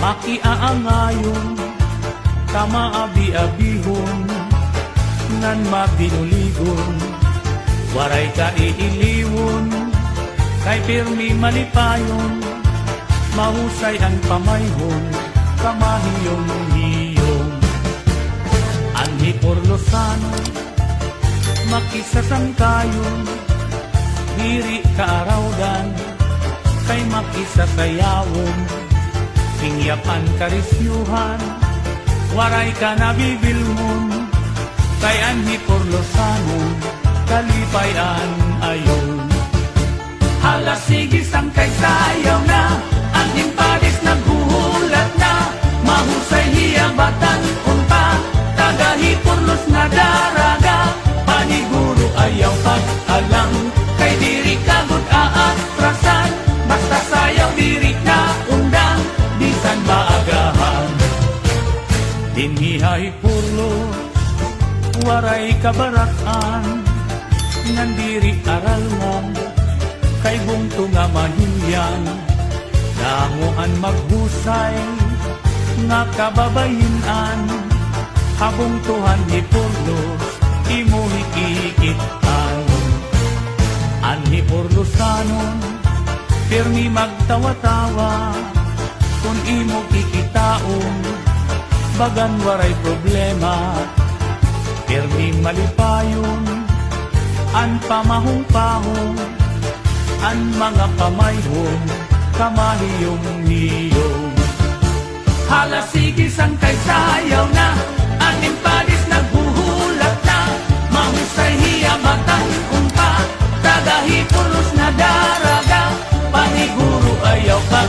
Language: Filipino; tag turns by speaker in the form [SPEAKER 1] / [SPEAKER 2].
[SPEAKER 1] makiaangayon, kamaabi-abihon, nan mabinuligon, waray ka iiliwon, kay pirmi malipayon, mahusay ang pamayhon, kamahiyong-hiyong. Anhi Porlosano, makisasangkayon, diri kaarawdan, kay makisasayawon, pingyapan karisyuhan, waray ka nabibilmon, kay Anhi Porlosano, kalipayan ayon. Hala sige sangkay sayaw na, ang impadis naghuhulat na, mahusay hiyabatan unta, tagahi Porlos na daraga, paniguro ayaw pag-alang, kay diri kagod aatrasan, basta sayaw diri na undang, bisan maagahan. Dinhihay Porlos, waray kabarakan, nandiri aral lang, kay bungto nga mahilyan, damuan maghusay, nga kababayinan, habungtuhan ni Porlos, imo hikikitan. Anhi Porlosano, pirmi magtawa-tawa, kung imo kikitaon, bagan waray problema, pirmi malipayon, an pamahong-pahong, an mga pamayhon, kamahiyong-hiyong. Hala sige sangkay sayaw na, ang impadis naghuhulat na, mahusay hiyabatan unta, tagahi Porlos na daraga, paniguro ayaw pag